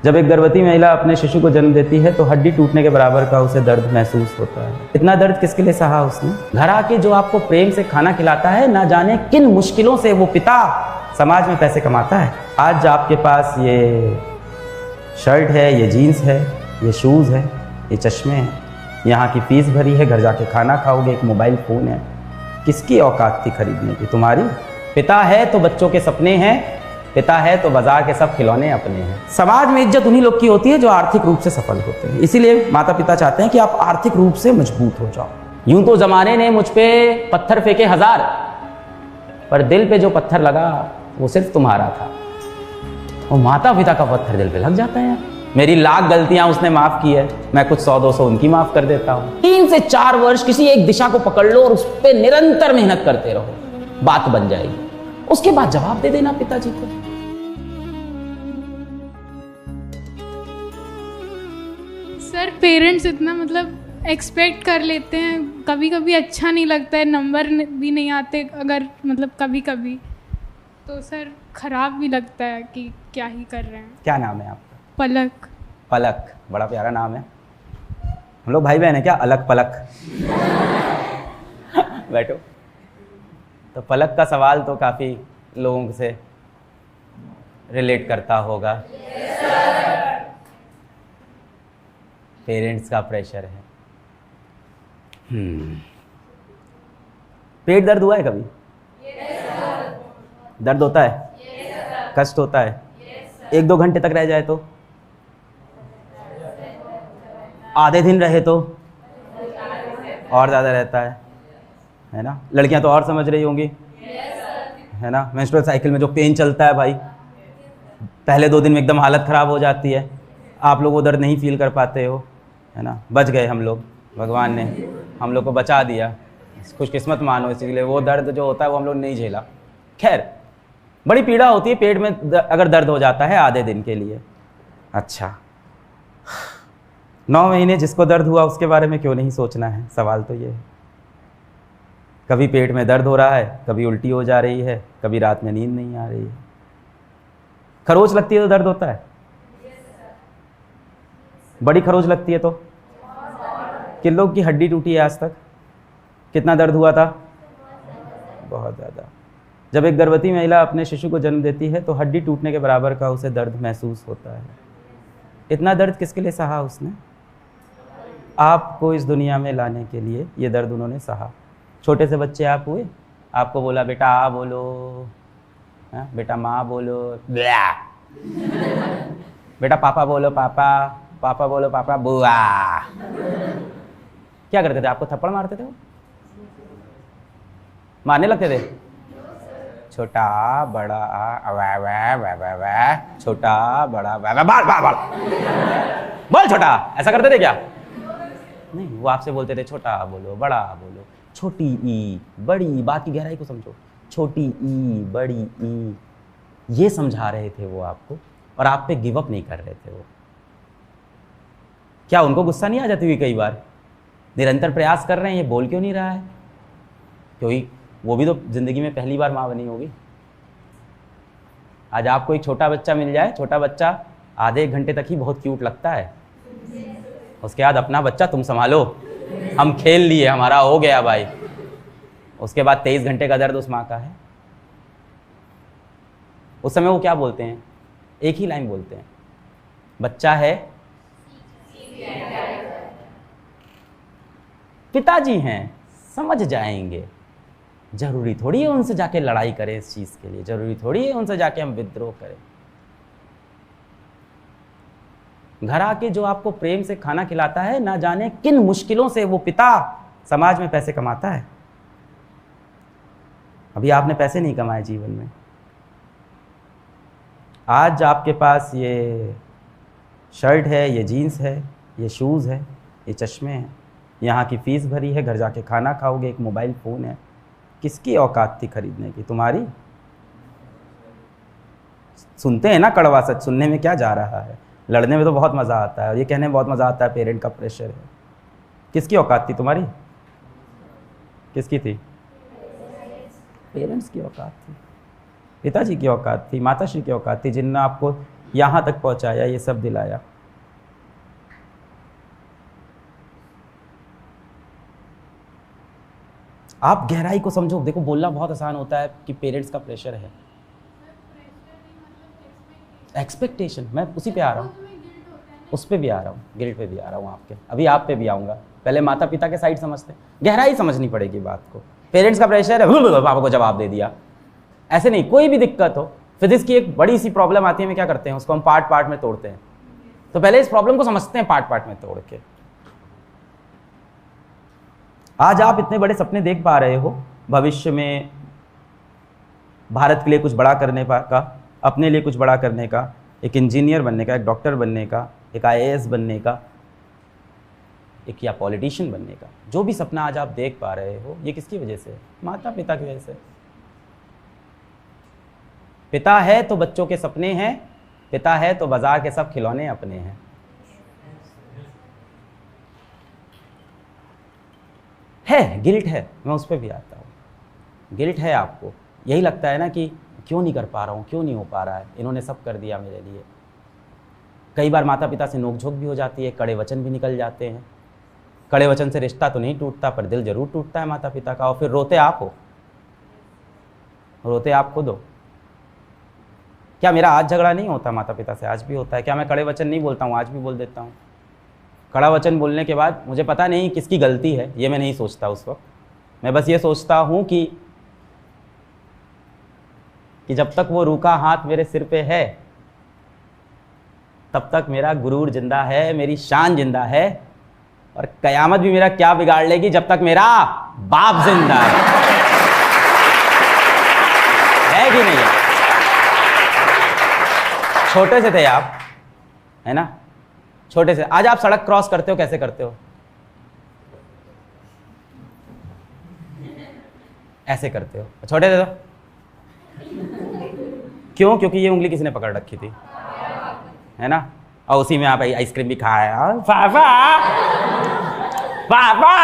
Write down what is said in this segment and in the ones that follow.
जब एक गर्भवती महिला अपने शिशु को जन्म देती है तो हड्डी टूटने के बराबर का उसे दर्द महसूस होता है। इतना दर्द किसके लिए सहा उसने? घर आके जो आपको प्रेम से खाना खिलाता है, ना जाने किन मुश्किलों से वो पिता समाज में पैसे कमाता है। आज आपके पास ये शर्ट है, ये जीन्स है, ये शूज़ है, ये चश्मे हैं, यहाँ की फीस भरी है, घर जाके खाना खाओगे, एक मोबाइल फ़ोन है। किसकी औकात थी खरीदने की? तुम्हारी। पिता है तो बच्चों के सपने हैं, पिता है तो बाजार के सब खिलौने अपने हैं। समाज में इज्जत उन्हीं लोग की होती है जो आर्थिक रूप से सफल होते हैं। इसीलिए माता पिता चाहते हैं कि आप आर्थिक रूप से मजबूत हो जाओ। यूं तो जमाने ने मुझ पे पत्थर फेंके हजार, पर दिल पे जो पत्थर लगा वो सिर्फ तुम्हारा था। और माता पिता का पत्थर दिल पे लग जाता है। मेरी लाख गलतियां उसने माफ की है, मैं कुछ 100-200 उनकी माफ कर देता हूं। 3 से 4 वर्ष किसी एक दिशा को पकड़ लो और उस पर निरंतर मेहनत करते रहो, बात बन जाएगी। उसके बाद जवाब दे देना पिताजी को। सर, पेरेंट्स इतना मतलब एक्सपेक्ट कर लेते हैं, कभी कभी अच्छा नहीं लगता है, नंबर भी नहीं आते अगर मतलब कभी कभी, तो सर खराब भी लगता है कि क्या ही कर रहे हैं। क्या नाम है आपका? पलक। पलक, बड़ा प्यारा नाम है। हम लोग भाई बहन है क्या? अलग पलक। बैठो। तो पलक का सवाल तो काफ़ी लोगों से रिलेट करता होगा। पेरेंट्स का प्रेशर है। पेट दर्द हुआ है कभी? दर्द होता है? कष्ट होता है? 1-2 घंटे तक रह जाए तो? आधे दिन रहे तो और ज़्यादा रहता है ना? लड़कियां तो और समझ रही होंगी, है ना? मेंस्ट्रुअल साइकिल में जो पेन चलता है भाई, पहले 2 दिन में एकदम हालत ख़राब हो जाती है। आप लोग वो दर्द नहीं फील कर पाते हो, है ना? बच गए हम लोग, भगवान ने हम लोग को बचा दिया, खुशकिस्मत मानो। इसीलिए वो दर्द जो होता है वो हम लोग नहीं झेला। खैर, बड़ी पीड़ा होती है पेट में अगर दर्द हो जाता है आधे दिन के लिए। अच्छा, 9 महीने जिसको दर्द हुआ उसके बारे में क्यों नहीं सोचना है? सवाल तो ये है। कभी पेट में दर्द हो रहा है, कभी उल्टी हो जा रही है, कभी रात में नींद नहीं आ रही है। खरोच लगती है तो दर्द होता है? बड़ी खरोच लगती है तो? किन लोग की हड्डी टूटी है आज तक? कितना दर्द हुआ था? बहुत ज़्यादा। जब एक गर्भवती महिला अपने शिशु को जन्म देती है तो हड्डी टूटने के बराबर का उसे दर्द महसूस होता है। इतना दर्द किसके लिए सहा उसने? आपको इस दुनिया में लाने के लिए ये दर्द उन्होंने सहा। छोटे से बच्चे आप हुए, आपको बोला बेटा आ बोलो, हाँ? बेटा माँ बोलो, बेटा पापा बोलो पापा, पापा बोलो पापा, बुआ। क्या करते थे? आपको थप्पड़ मारते थे वो? मारने लगते थे? छोटा बड़ा वै वै वै वै वै, छोटा बड़ा वै वै, बाल बाल बाल बोल छोटा, ऐसा करते थे क्या? नहीं, वो आपसे बोलते थे छोटा बोलो, बड़ा बोलो, छोटी ई बड़ी, बात की गहराई को समझो, छोटी ई बड़ी ई, ये समझा रहे थे वो आपको, और आप पे गिव अप नहीं कर रहे थे वो। क्या उनको गुस्सा नहीं आ जाती हुई कई बार? निरंतर प्रयास कर रहे हैं, ये बोल क्यों नहीं रहा है? क्योंकि वो भी तो जिंदगी में पहली बार माँ बनी होगी। आज आपको एक छोटा बच्चा मिल जाए, छोटा बच्चा आधे 1 घंटे तक ही बहुत क्यूट लगता है, उसके बाद अपना बच्चा तुम संभालो, हम खेल लिए, हमारा हो गया भाई। उसके बाद 23 घंटे का दर्द उस माँ का है। उस समय वो क्या बोलते हैं? एक ही लाइन बोलते हैं, बच्चा है, पिताजी हैं, समझ जाएंगे। जरूरी थोड़ी है उनसे जाके लड़ाई करें इस चीज के लिए, जरूरी थोड़ी है उनसे जाके हम विद्रोह करें। घर आके जो आपको प्रेम से खाना खिलाता है, ना जाने किन मुश्किलों से वो पिता समाज में पैसे कमाता है। अभी आपने पैसे नहीं कमाए जीवन में, आज आपके पास ये शर्ट है, ये जीन्स है, ये शूज़ है, ये चश्मे हैं, यहाँ की फीस भरी है, घर जाके खाना खाओगे, एक मोबाइल फ़ोन है। किसकी औकात थी खरीदने की? तुम्हारी। सुनते हैं ना कड़वा सच, सुनने में क्या जा रहा है, लड़ने में तो बहुत मज़ा आता है और ये कहने में बहुत मज़ा आता है पेरेंट का प्रेशर है। किसकी औकात थी तुम्हारी? किसकी थी? पेरेंट्स की औकात थी, पिताजी की औकात थी, माताश्री की औकात थी, जिनने आपको यहाँ तक पहुँचाया, ये सब दिलाया। आप गहराई को समझो। देखो बोलना बहुत आसान होता है कि पेरेंट्स का प्रेशर है, एक्सपेक्टेशन, मैं उसी पे आ रहा हूँ, उस पे भी आ रहा हूँ, गिल्ट पे भी आ रहा हूँ आपके, अभी आप पे भी आऊँगा। पहले माता पिता के साइड समझते हैं, गहराई समझनी पड़ेगी बात को। पेरेंट्स का प्रेशर है, पापा को जवाब दे दिया, ऐसे नहीं। कोई भी दिक्कत हो, फिजिक्स की एक बड़ी सी प्रॉब्लम आती है, में क्या करते हैं उसको हम पार्ट पार्ट में तोड़ते हैं। तो पहले इस प्रॉब्लम को समझते हैं पार्ट पार्ट में तोड़ के। आज आप इतने बड़े सपने देख पा रहे हो, भविष्य में भारत के लिए कुछ बड़ा करने का, अपने लिए कुछ बड़ा करने का, एक इंजीनियर बनने का, एक डॉक्टर बनने का, एक आईएएस बनने का, एक या पॉलिटिशियन बनने का। जो भी सपना आज आप देख पा रहे हो, ये किसकी वजह से? माता पिता की वजह से। पिता है तो बच्चों के सपने हैं, पिता है तो बाजार के सब खिलौने अपने हैं। है गिल्ट है, मैं उस पर भी आता हूँ। गिल्ट है आपको, यही लगता है ना कि क्यों नहीं कर पा रहा हूँ, क्यों नहीं हो पा रहा है, इन्होंने सब कर दिया मेरे लिए। कई बार माता पिता से नोकझोंक भी हो जाती है, कड़े वचन भी निकल जाते हैं। कड़े वचन से रिश्ता तो नहीं टूटता, पर दिल जरूर टूटता है माता पिता का। और फिर रोते आप हो, रोते आप खुद हो। क्या मेरा आज झगड़ा नहीं होता माता पिता से? आज भी होता है। क्या मैं कड़े वचन नहीं बोलता हूँ? आज भी बोल देता हूँ। कड़ा वचन बोलने के बाद मुझे पता नहीं किसकी गलती है, ये मैं नहीं सोचता उस वक्त। मैं बस ये सोचता हूँ कि जब तक वो रूखा हाथ मेरे सिर पे है, तब तक मेरा गुरूर जिंदा है, मेरी शान जिंदा है, और कयामत भी मेरा क्या बिगाड़ लेगी जब तक मेरा बाप जिंदा है कि नहीं? छोटे से थे आप, है ना? छोटे से। आज आप सड़क क्रॉस करते हो, कैसे करते हो? ऐसे करते हो। छोटे थे तो क्यों? क्योंकि ये उंगली किसने पकड़ रखी थी, है ना? और उसी में आप आइसक्रीम भी खाया, पापा पापा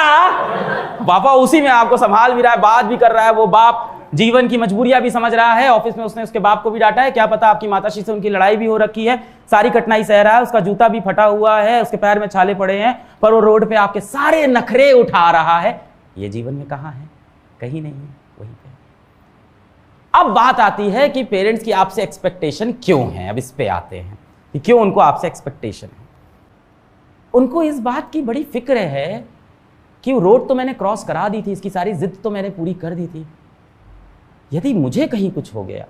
पापा, उसी में आपको संभाल भी रहा है, बात भी कर रहा है। वो बाप जीवन की मजबूरियां भी समझ रहा है। ऑफिस में उसने उसके बाप को भी डांटा है, क्या पता आपकी माताश्री से उनकी लड़ाई भी हो रखी है, सारी कठिनाई सह रहा है, उसका जूता भी फटा हुआ है, उसके पैर में छाले पड़े हैं, पर वो रोड पे आपके सारे नखरे उठा रहा है। ये जीवन में कहाँ है? कहीं नहीं है, वहीं पे। अब बात आती है कि पेरेंट्स की आपसे एक्सपेक्टेशन क्यों है। अब इस पे आते हैं कि क्यों उनको आपसे एक्सपेक्टेशन है। उनको इस बात की बड़ी फिक्र है कि रोड तो मैंने क्रॉस करा दी थी, इसकी सारी जिद तो मैंने पूरी कर दी थी, यदि मुझे कहीं कुछ हो गया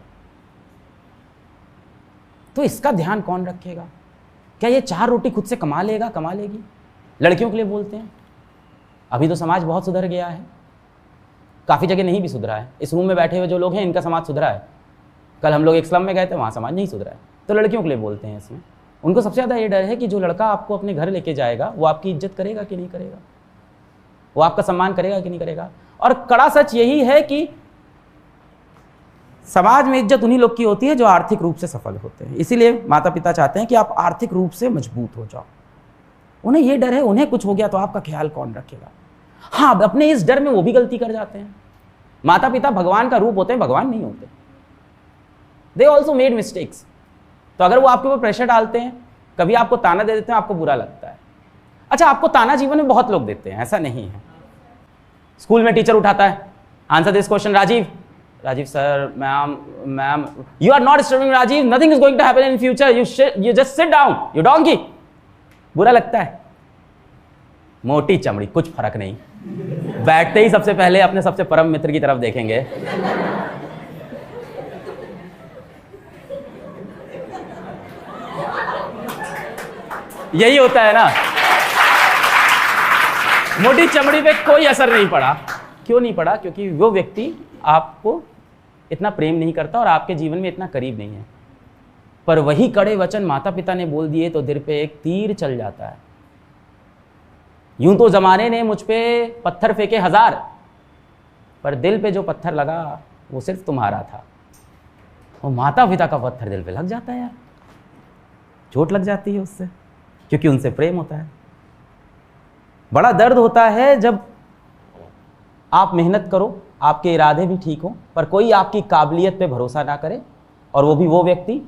तो इसका ध्यान कौन रखेगा? क्या ये 4 रोटी खुद से कमा लेगा, कमा लेगी? लड़कियों के लिए बोलते हैं। अभी तो समाज बहुत सुधर गया है, काफ़ी जगह नहीं भी सुधरा है। इस रूम में बैठे हुए जो लोग हैं, इनका समाज सुधरा है। कल हम लोग एक स्लम में गए थे, वहाँ समाज नहीं सुधरा है। तो लड़कियों के लिए बोलते हैं इसमें। उनको सबसे ज़्यादा ये डर है कि जो लड़का आपको अपने घर लेके जाएगा, वो आपकी इज्जत करेगा कि नहीं करेगा, वो आपका सम्मान करेगा कि नहीं करेगा। और कड़ा सच यही है कि समाज में इज्जत उन्हीं लोग की होती है जो आर्थिक रूप से सफल होते हैं। इसीलिए माता पिता चाहते हैं कि आप आर्थिक रूप से मजबूत हो जाओ। उन्हें ये डर है, उन्हें कुछ हो गया तो आपका ख्याल कौन रखेगा। हाँ, अपने इस डर में वो भी गलती कर जाते हैं। माता पिता भगवान का रूप होते हैं, भगवान नहीं होते। They also made mistakes. तो अगर वो आपके ऊपर प्रेशर डालते हैं, कभी आपको ताना दे देते हैं, आपको बुरा लगता है। अच्छा, आपको ताना जीवन में बहुत लोग देते हैं, ऐसा नहीं है। स्कूल में टीचर उठाता है, answer this question Rajiv. Rajiv sir, ma'am, you are not disturbing Rajiv, nothing is going to happen in future, you just sit down, you donkey. बुरा लगता है। मोटी चमड़ी, कुछ फर्क नहीं। बैठते ही सबसे पहले अपने सबसे परम मित्र की तरफ देखेंगे। यही होता है ना। मोटी चमड़ी पे कोई असर नहीं पड़ा। क्यों नहीं पड़ा? क्योंकि वो व्यक्ति आपको इतना प्रेम नहीं करता और आपके जीवन में इतना करीब नहीं है। पर वही कड़े वचन माता पिता ने बोल दिए तो दिल पे एक तीर चल जाता है। यूं तो जमाने ने मुझ पे पत्थर फेंके 1000, पर दिल पे जो पत्थर लगा वो सिर्फ तुम्हारा था। वो माता पिता का पत्थर दिल पे लग जाता है यार, चोट लग जाती है उससे, क्योंकि उनसे प्रेम होता है। बड़ा दर्द होता है जब आप मेहनत करो, आपके इरादे भी ठीक हो, पर कोई आपकी काबिलियत पे भरोसा ना करे, और वो भी वो व्यक्ति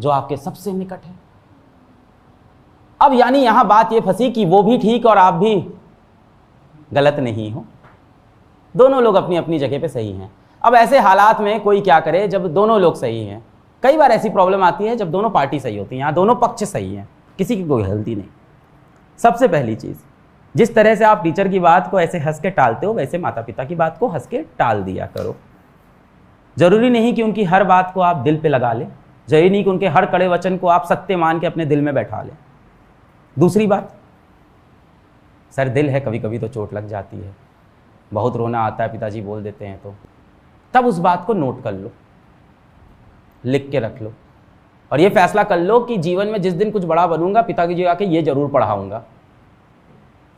जो आपके सबसे निकट है। अब यानी यहां बात ये फंसी कि वो भी ठीक और आप भी गलत नहीं हो, दोनों लोग अपनी अपनी जगह पे सही हैं। अब ऐसे हालात में कोई क्या करे जब दोनों लोग सही हैं? कई बार ऐसी प्रॉब्लम आती है जब दोनों पार्टी सही होती हैं, यहाँ दोनों पक्ष सही हैं, किसी की कोई गलती नहीं। सबसे पहली चीज़, जिस तरह से आप टीचर की बात को ऐसे हंस के टालते हो, वैसे माता पिता की बात को हंस के टाल दिया करो। जरूरी नहीं कि उनकी हर बात को आप दिल पे लगा लें, जरूरी नहीं कि उनके हर कड़े वचन को आप सत्य मान के अपने दिल में बैठा लें। दूसरी बात, सर दिल है कभी कभी तो चोट लग जाती है, बहुत रोना आता है, पिताजी बोल देते हैं, तो तब उस बात को नोट कर लो, लिख के रख लो और ये फैसला कर लो कि जीवन में जिस दिन कुछ बड़ा बनूंगा पिताजी आके ये जरूर पढ़ाऊंगा।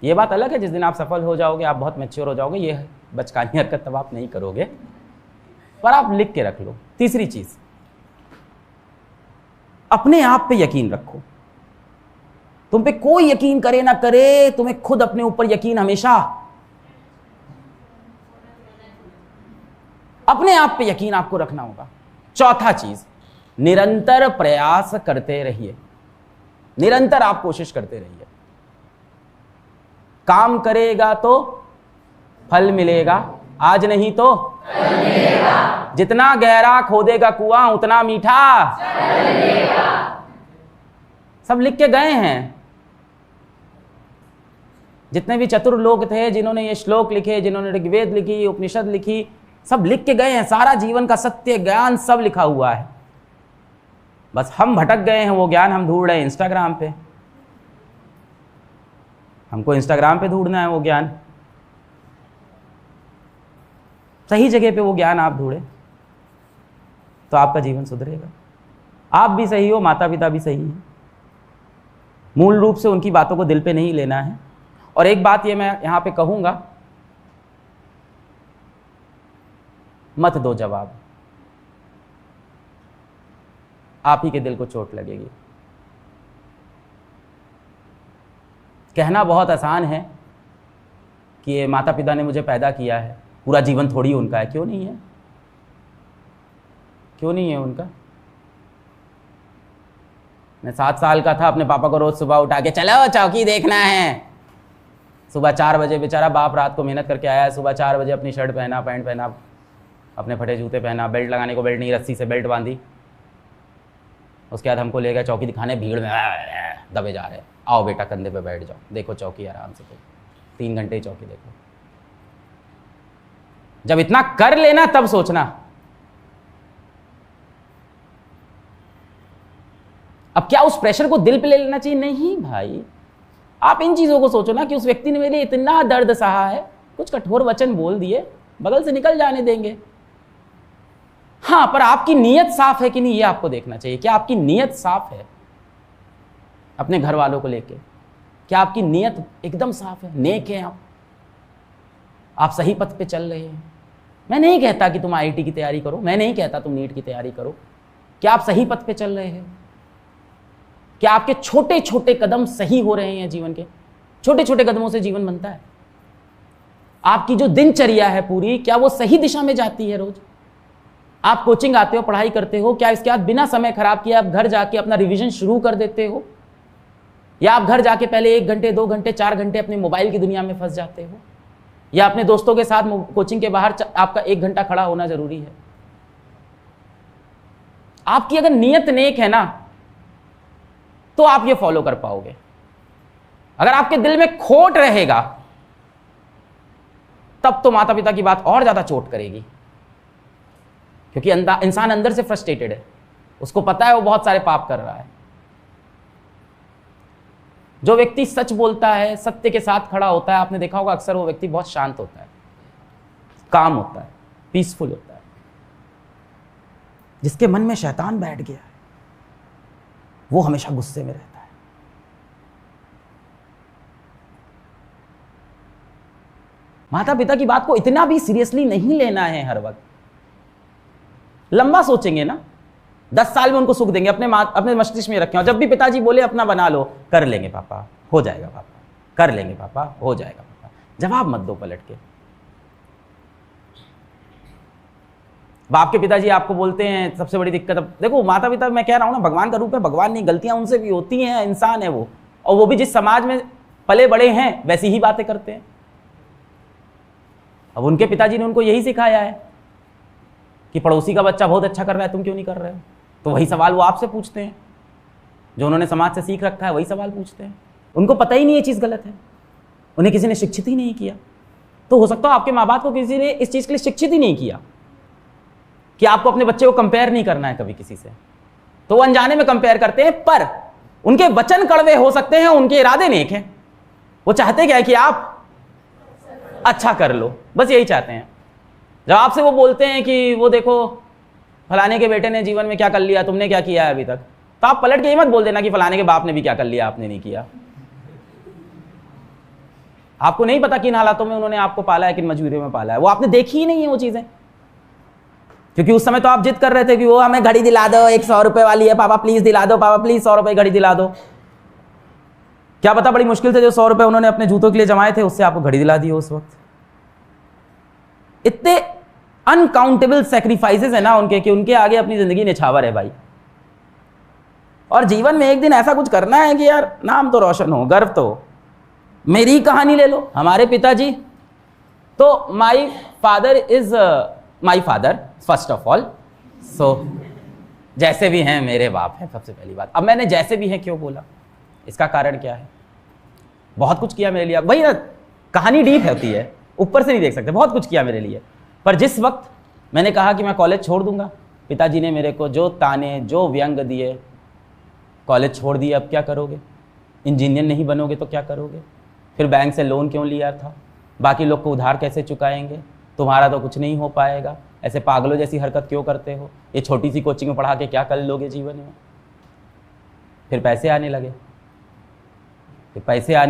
ये बात अलग है जिस दिन आप सफल हो जाओगे, आप बहुत मैच्योर हो जाओगे, ये बचकानी हरकत तब आप नहीं करोगे, पर आप लिख के रख लो। तीसरी चीज, अपने आप पे यकीन रखो। तुम पे कोई यकीन करे ना करे, तुम्हें खुद अपने ऊपर यकीन हमेशा, अपने आप पे यकीन आपको रखना होगा। चौथा चीज, निरंतर प्रयास करते रहिए, निरंतर आप कोशिश करते रहिए। काम करेगा तो फल मिलेगा, आज नहीं तो फल मिलेगा। जितना गहरा खोदेगा कुआं उतना मीठा मिलेगा। सब लिख के गए हैं, जितने भी चतुर लोग थे जिन्होंने ये श्लोक लिखे, जिन्होंने ऋग्वेद लिखी, उपनिषद लिखी, सब लिख के गए हैं, सारा जीवन का सत्य ज्ञान सब लिखा हुआ है। बस हम भटक गए हैं, वो ज्ञान हम ढूंढ रहे हैं इंस्टाग्राम पे। हमको इंस्टाग्राम पे ढूंढना है वो ज्ञान, सही जगह पे वो ज्ञान आप ढूंढे तो आपका जीवन सुधरेगा। आप भी सही हो, माता पिता भी सही हैं, मूल रूप से उनकी बातों को दिल पे नहीं लेना है। और एक बात ये मैं यहां पे कहूंगा, मत दो जवाब, आप ही के दिल को चोट लगेगी। कहना बहुत आसान है कि ये माता पिता ने मुझे पैदा किया है, पूरा जीवन थोड़ी उनका है। क्यों नहीं है? क्यों नहीं है उनका? मैं 7 साल का था, अपने पापा को रोज सुबह उठा के चलो चौकी देखना है। सुबह 4 बजे बेचारा बाप रात को मेहनत करके आया, सुबह 4 बजे अपनी शर्ट पहना, पैंट पहना, अपने फटे जूते पहना, बेल्ट लगाने को बेल्ट नहीं, रस्सी से बेल्ट बांधी। उसके बाद हमको ले गया चौकी दिखाने, भीड़ में दबे जा रहे, आओ बेटा कंधे पे बैठ जाओ, देखो चौकी आराम से, 3 घंटे ही चौकी देखो। जब इतना कर लेना तब सोचना। अब क्या उस प्रेशर को दिल पे ले लेना चाहिए? नहीं भाई, आप इन चीजों को सोचो ना कि उस व्यक्ति ने मेरे लिए इतना दर्द सहा है, कुछ कठोर वचन बोल दिए, बगल से निकल जाने देंगे। हाँ, पर आपकी नीयत साफ है कि नहीं, ये आपको देखना चाहिए। क्या आपकी नीयत साफ है अपने घर वालों को लेके? क्या आपकी नीयत एकदम साफ है, नेक है आप सही पथ पे चल रहे हैं? मैं नहीं कहता कि तुम आईआईटी की तैयारी करो, मैं नहीं कहता तुम नीट की तैयारी करो। क्या आप सही पथ पे चल रहे हैं? क्या आपके छोटे छोटे कदम सही हो रहे हैं? जीवन के छोटे छोटे कदमों से जीवन बनता है। आपकी जो दिनचर्या है पूरी, क्या वो सही दिशा में जाती है? रोज आप कोचिंग आते हो, पढ़ाई करते हो, क्या इसके बाद बिना समय खराब किए आप घर जाके अपना रिवीजन शुरू कर देते हो? या आप घर जाके पहले 1 घंटे 2 घंटे 4 घंटे अपने मोबाइल की दुनिया में फंस जाते हो? या अपने दोस्तों के साथ कोचिंग के बाहर आपका 1 घंटा खड़ा होना जरूरी है? आपकी अगर नीयत नेक है ना तो आप ये फॉलो कर पाओगे। अगर आपके दिल में खोट रहेगा तब तो माता पिता की बात और ज्यादा चोट करेगी, क्योंकि इंसान अंदर से फ्रस्ट्रेटेड है, उसको पता है वो बहुत सारे पाप कर रहा है। जो व्यक्ति सच बोलता है, सत्य के साथ खड़ा होता है, आपने देखा होगा अक्सर वो व्यक्ति बहुत शांत होता है, काम होता है, पीसफुल होता है। जिसके मन में शैतान बैठ गया है वो हमेशा गुस्से में रहता है। माता पिता की बात को इतना भी सीरियसली नहीं लेना है हर वक्त। लंबा सोचेंगे ना, 10 साल में उनको सुख देंगे, अपने मस्तिष्क में रखें। और जब भी पिताजी बोले अपना बना लो, कर लेंगे पापा, हो जाएगा पापा, कर लेंगे पापा, हो जाएगा पापा, जवाब मत दो पलट के। बाप के पिताजी आपको बोलते हैं सबसे बड़ी दिक्कत। अब देखो माता पिता, मैं कह रहा हूँ ना, भगवान का रूप है, भगवान नहीं, गलतियां उनसे भी होती हैं, इंसान है वो, और वो भी जिस समाज में पले बड़े हैं वैसी ही बातें करते हैं। अब उनके पिताजी ने उनको यही सिखाया है कि पड़ोसी का बच्चा बहुत अच्छा कर रहा है, तुम क्यों नहीं कर रहे हो? तो वही सवाल वो आपसे पूछते हैं, जो उन्होंने समाज से सीख रखा है वही सवाल पूछते हैं। उनको पता ही नहीं ये चीज़ गलत है, उन्हें किसी ने शिक्षित ही नहीं किया। तो हो सकता है आपके माँ बाप को किसी ने इस चीज़ के लिए शिक्षित ही नहीं किया कि आपको अपने बच्चे को कंपेयर नहीं करना है कभी किसी से, तो वो अनजाने में कंपेयर करते हैं। पर उनके वचन कड़वे हो सकते हैं, उनके इरादे नेक हैं। वो चाहते क्या है कि आप अच्छा कर लो, बस यही चाहते हैं। जब आपसे वो बोलते हैं कि वो देखो फलाने के बेटे ने जीवन में क्या कर लिया, तुमने क्या किया है अभी तक, तो आप पलट के ये मत बोल देना कि फलाने के बाप ने भी क्या कर लिया, आपने नहीं किया। आपको नहीं पता किन हालातों में उन्होंने आपको पाला है, किन मजबूरियों में पाला है, वो आपने देखी ही नहीं है वो चीजें। क्योंकि उस समय तो आप जिद कर रहे थे कि वो हमें घड़ी दिला दो, 100 रुपए वाली है, पापा प्लीज दिला दो, पापा प्लीज 100 रुपए घड़ी दिला दो। क्या पता बड़ी मुश्किल से जो 100 रुपए उन्होंने अपने जूतों के लिए जमाए थे उससे आपको घड़ी दिला दी उस वक्त। इतने अनकाउंटेबल सेक्रीफाइसेस है ना उनके, कि उनके आगे अपनी जिंदगी निछावर है भाई। और जीवन में एक दिन ऐसा कुछ करना है कि यार नाम तो रोशन हो, गर्व तो हो। मेरी कहानी ले लो, हमारे पिताजी तो my father is my father first of all, so जैसे भी हैं मेरे बाप हैं, सबसे पहली बात। अब मैंने जैसे भी हैं क्यों बोला, इसका कारण क्या है? बहुत कुछ किया मेरे लिए। वही ना, कहानी डीप होती है, ऊपर से नहीं देख सकते। बहुत कुछ किया मेरे लिए, पर जिस वक्त मैंने कहा कि मैं कॉलेज छोड़ दूंगा, पिताजी ने मेरे को जो ताने, जो व्यंग दिए। कॉलेज छोड़ दिए, अब क्या करोगे? इंजीनियर नहीं बनोगे तो क्या करोगे? फिर बैंक से लोन क्यों लिया था? बाकी लोग को उधार कैसे चुकाएंगे? तुम्हारा तो कुछ नहीं हो पाएगा। ऐसे पागलों जैसी हरकत क्यों करते हो? ये छोटी सी कोचिंग में पढ़ा के क्या कर लोगे जीवन में? फिर पैसे आने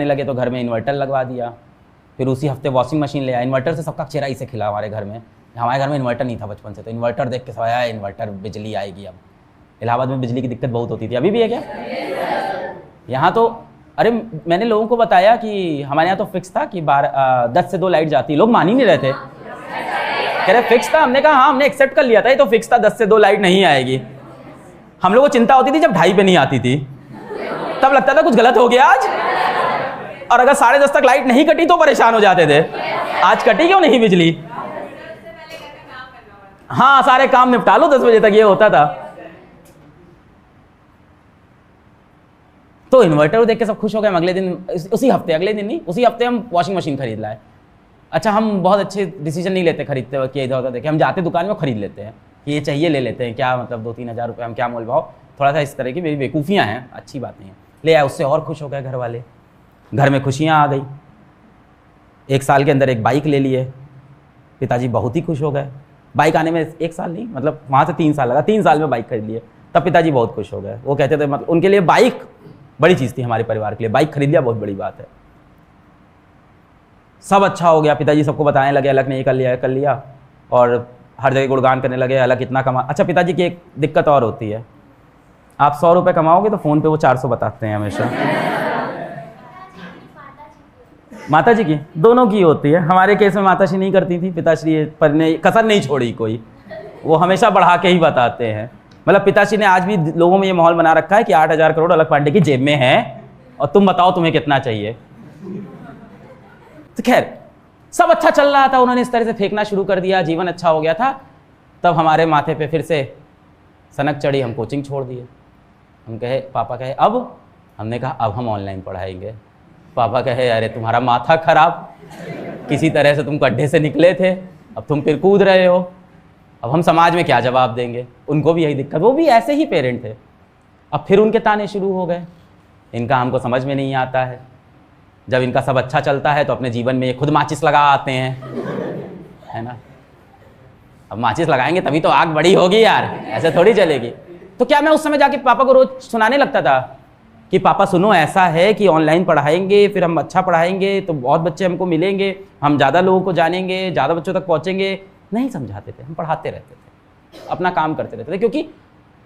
लगे, तो घर में इन्वर्टर लगवा दिया। फिर उसी हफ्ते वॉशिंग मशीन ले आया। इन्वर्टर से सबका चेहरा ही से खिला हमारे घर में। हमारे घर में इन्वर्टर नहीं था बचपन से, तो इन्वर्टर देख के सब आया, इन्वर्टर, बिजली आएगी। अब इलाहाबाद में बिजली की दिक्कत बहुत होती थी, अभी भी है क्या? यहाँ तो अरे मैंने लोगों को बताया कि हमारे यहाँ तो फिक्स था कि 10 से 2 लाइट जाती। लोग मान ही नहीं रहे थे, कह रहे फिक्स था। हमने कहा हाँ, हमने एक्सेप्ट कर लिया था, ये तो फिक्स था, 10 से 2 लाइट नहीं आएगी। हम लोग को चिंता होती थी जब 2:30 पे नहीं आती थी, तब लगता था कुछ गलत हो गया आज। और अगर 10:30 तक लाइट नहीं कटी तो परेशान हो जाते थे, आज कटी क्यों नहीं बिजली? हाँ, सारे काम निपटा लो 10 बजे तक, ये होता था। तो इन्वर्टर देख के सब खुश हो गए। हम अगले दिन, उसी हफ्ते हम वॉशिंग मशीन खरीद लाए। अच्छा, हम बहुत अच्छे डिसीजन नहीं लेते खरीदते वक्त, इधर उधर देखे, हम जाते दुकान में खरीद लेते हैं कि ये चाहिए, ले लेते हैं। क्या मतलब 2-3 हज़ार रुपये, हम क्या मोल भाव, थोड़ा सा इस तरह की मेरी बेवकूफ़ियाँ हैं, अच्छी बात नहीं है। ले आए, उससे और खुश हो गए घर वाले। घर में खुशियाँ आ गई। 1 साल के अंदर एक बाइक ले लिए, पिताजी बहुत ही खुश हो गए। बाइक आने में 1 साल नहीं, मतलब वहाँ से 3 साल लगा, 3 साल में बाइक खरीद लिए। तब पिताजी बहुत खुश हो गए। वो कहते थे मतलब उनके लिए बाइक बड़ी चीज़ थी, हमारे परिवार के लिए बाइक खरीद लिया बहुत बड़ी बात है। सब अच्छा हो गया, पिताजी सबको बताने लगे अलग ने ये कर लिया, और हर जगह गुणगान करने लगे, अलग कितना कमा। अच्छा, पिताजी की एक दिक्कत और होती है, आप 100 रुपये कमाओगे तो फ़ोन पे वो 400 बताते हैं हमेशा। माता जी की, दोनों की होती है। हमारे केस में माता श्री नहीं करती थी, पिताश्री पर ने कसर नहीं छोड़ी कोई, वो हमेशा बढ़ा के ही बताते हैं। मतलब पिताश्री ने आज भी लोगों में ये माहौल बना रखा है कि 8,000 करोड़ अलग पांडे की जेब में है, और तुम बताओ तुम्हें कितना चाहिए। तो खैर सब अच्छा चल रहा था, उन्होंने इस तरह से फेंकना शुरू कर दिया, जीवन अच्छा हो गया था। तब हमारे माथे पे फिर से सनक चढ़ी, हम कोचिंग छोड़ दिए। हम कहे, पापा कहे अब? हमने कहा अब हम ऑनलाइन पढ़ाएंगे। पापा कहे अरे तुम्हारा माथा खराब, किसी तरह से तुम गड्ढे से निकले थे, अब तुम फिर कूद रहे हो, अब हम समाज में क्या जवाब देंगे? उनको भी यही दिक्कत, वो भी ऐसे ही पेरेंट थे। अब फिर उनके ताने शुरू हो गए, इनका हमको समझ में नहीं आता है। जब इनका सब अच्छा चलता है तो अपने जीवन में ये खुद माचिस लगा आते हैं, है ना। अब माचिस लगाएंगे तभी तो आग बड़ी होगी यार, ऐसे थोड़ी चलेगी। तो क्या मैं उस समय जाके पापा को रोज सुनाने लगता था कि पापा सुनो ऐसा है कि ऑनलाइन पढ़ाएंगे, फिर हम अच्छा पढ़ाएंगे तो बहुत बच्चे हमको मिलेंगे, हम ज़्यादा लोगों को जानेंगे, ज़्यादा बच्चों तक पहुँचेंगे। नहीं समझाते थे, हम पढ़ाते रहते थे, अपना काम करते रहते थे, क्योंकि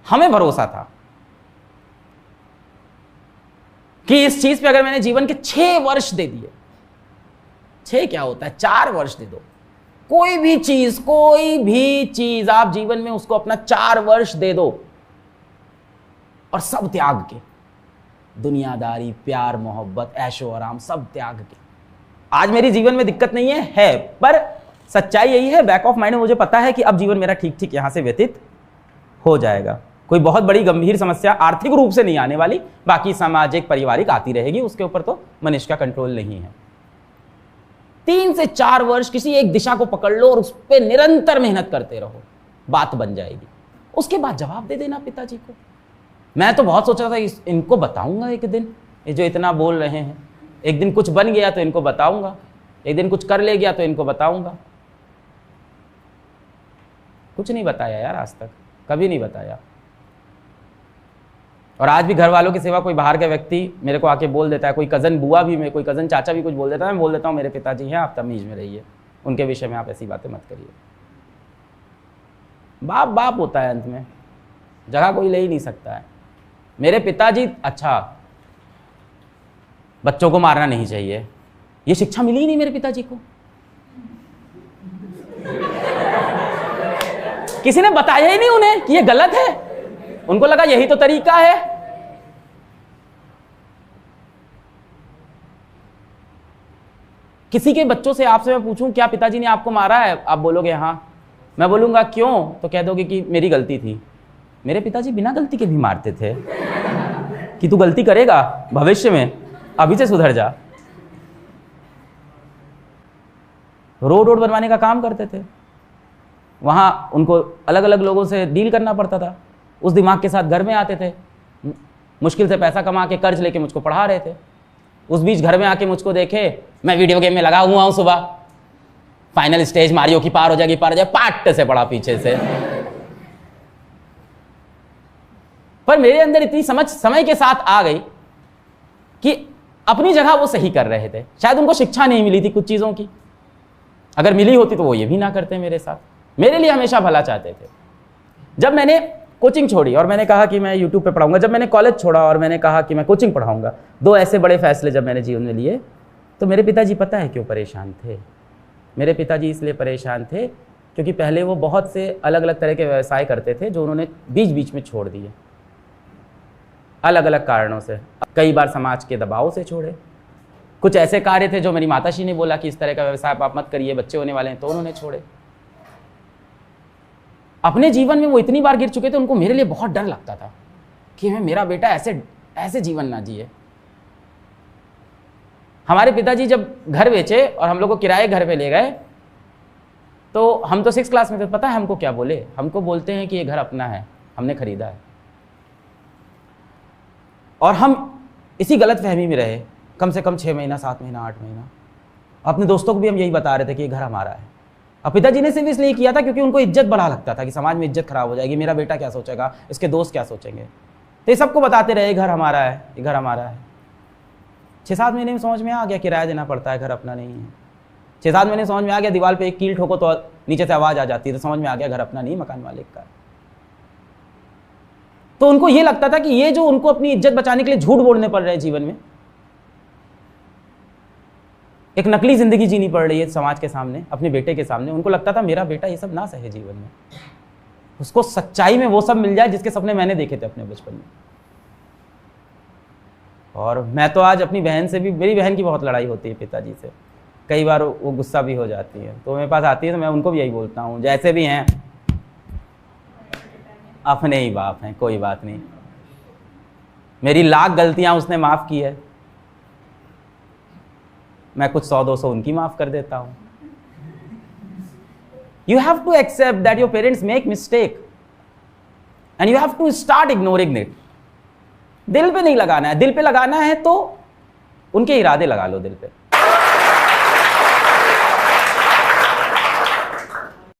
हमें भरोसा था कि इस चीज़ पे अगर मैंने जीवन के 6 वर्ष दे दिए, 6 क्या होता है, 4 वर्ष दे दो, कोई भी चीज आप जीवन में उसको अपना 4 वर्ष दे दो और सब त्याग के, दुनियादारी, प्यार, मोहब्बत, ऐशो आराम सब त्याग के। आज मेरी जीवन में दिक्कत नहीं है, पर सच्चाई यही है, बैक ऑफ माइंड में मुझे पता है कि अब जीवन मेरा ठीक ठीक यहां से व्यतीत हो जाएगा। कोई बहुत बड़ी गंभीर समस्या आर्थिक रूप से नहीं आने वाली, बाकी सामाजिक पारिवारिक आती रहेगी, उसके ऊपर तो मनुष्य का कंट्रोल नहीं है। 3 से 4 वर्ष किसी एक दिशा को पकड़ लो और उस पर निरंतर मेहनत करते रहो, बात बन जाएगी। उसके बाद जवाब दे देना पिताजी को। मैं तो बहुत सोच रहा था इनको बताऊंगा एक दिन, ये जो इतना बोल रहे हैं, एक दिन कुछ बन गया तो इनको बताऊंगा, एक दिन कुछ कर ले गया तो इनको बताऊंगा। कुछ नहीं बताया यार, आज तक कभी नहीं बताया। और आज भी घर वालों के सिवा कोई बाहर का व्यक्ति मेरे को आके बोल देता है, कोई कज़न बुआ भी, मैं कोई कज़न चाचा भी कुछ बोल देता है, मैं बोल देता हूँ मेरे पिताजी हैं, आप तमीज में रहिए, उनके विषय में आप ऐसी बातें मत करिए। बाप बाप होता है, अंत में जगह कोई ले ही नहीं सकता है। मेरे पिताजी, अच्छा बच्चों को मारना नहीं चाहिए, ये शिक्षा मिली ही नहीं मेरे पिताजी को। किसी ने बताया ही नहीं उन्हें कि ये गलत है, उनको लगा यही तो तरीका है। किसी के बच्चों से आपसे मैं पूछूं क्या पिताजी ने आपको मारा है, आप बोलोगे हाँ, मैं बोलूंगा क्यों, तो कह दोगे कि मेरी गलती थी। मेरे पिताजी बिना गलती के भी मारते थे कि तू गलती करेगा भविष्य में, अभी से सुधर जा। रोड बनवाने का काम करते थे, वहां उनको अलग अलग लोगों से डील करना पड़ता था, उस दिमाग के साथ घर में आते थे, मुश्किल से पैसा कमा के कर्ज लेके मुझको पढ़ा रहे थे। उस बीच घर में आके मुझको देखे मैं वीडियो गेम में लगा हुआ हूं, सुबह फाइनल स्टेज मारियो की पार हो जाएगी, पाट से पड़ा पीछे से। पर मेरे अंदर इतनी समझ समय के साथ आ गई कि अपनी जगह वो सही कर रहे थे। शायद उनको शिक्षा नहीं मिली थी कुछ चीजों की, अगर मिली होती तो वो ये भी ना करते मेरे साथ, मेरे लिए हमेशा भला चाहते थे। जब मैंने कोचिंग छोड़ी और मैंने कहा कि मैं यूट्यूब पे पढ़ाऊंगा, जब मैंने कॉलेज छोड़ा और मैंने कहा कि मैं कोचिंग पढ़ाऊंगा, 2 ऐसे बड़े फैसले जब मैंने जीवन में लिए, तो मेरे पिताजी पता है क्यों परेशान थे? मेरे पिताजी इसलिए परेशान थे क्योंकि पहले वो बहुत से अलग अलग तरह के व्यवसाय करते थे जो उन्होंने बीच बीच में छोड़ दिए, अलग अलग कारणों से। कई बार समाज के दबाव से छोड़े, कुछ ऐसे कार्य थे जो मेरी माताश्री ने बोला कि इस तरह का व्यवसाय आप मत करिए, बच्चे होने वाले हैं, तो उन्होंने छोड़े। अपने जीवन में वो इतनी बार गिर चुके थे, उनको मेरे लिए बहुत डर लगता था कि मेरा बेटा ऐसे जीवन ना जिए। हमारे पिताजी जब घर बेचे और हम लोग को किराए घर पे ले गए, तो हम तो 6th क्लास में थे, पता है हमको क्या बोले? हमको बोलते हैं कि ये घर अपना है, हमने खरीदा है। और हम इसी गलत फहमी में रहे कम से कम 6 महीना, 7 महीना, 8 महीना। अपने दोस्तों को भी हम यही बता रहे थे कि ये घर हमारा है। अब पिताजी ने सिर्फ इसलिए किया था क्योंकि उनको इज्जत बड़ा लगता था कि समाज में इज्जत खराब हो जाएगी, मेरा बेटा क्या सोचेगा, इसके दोस्त क्या सोचेंगे, तो ये सबको बताते रहे घर हमारा है, ये घर हमारा है। 6-7 महीने में समझ में आ गया किराया देना पड़ता है, घर अपना नहीं है। 6-7 महीने समझ में आ गया दीवार पे एक कील ठोको तो नीचे से आवाज आ जाती है, तो समझ में आ गया घर अपना नहीं, मकान मालिक का। तो उनको ये लगता था कि ये जो उनको अपनी इज्जत बचाने के लिए झूठ बोलने पड़ रहे हैं जीवन में, एक नकली जिंदगी जीनी पड़ रही है समाज के सामने, अपने बेटे के सामने, उनको लगता था मेरा बेटा ये सब ना सहे जीवन में, उसको सच्चाई में वो सब मिल जाए जिसके सपने मैंने देखे थे अपने बचपन में। और मैं तो आज अपनी बहन से भी, मेरी बहन की बहुत लड़ाई होती है पिताजी से, कई बार वो गुस्सा भी हो जाती है, तो मेरे पास आती है तो मैं उनको भी यही बोलता हूँ, जैसे भी हैं अपने ही बाप हैं, कोई बात नहीं, मेरी लाख गलतियां उसने माफ की है, मैं कुछ 100-200 उनकी माफ कर देता हूं। You have to accept that your parents make mistake and you have to start ignoring it. दिल पे नहीं लगाना है, दिल पे लगाना है तो उनके इरादे लगा लो दिल पे।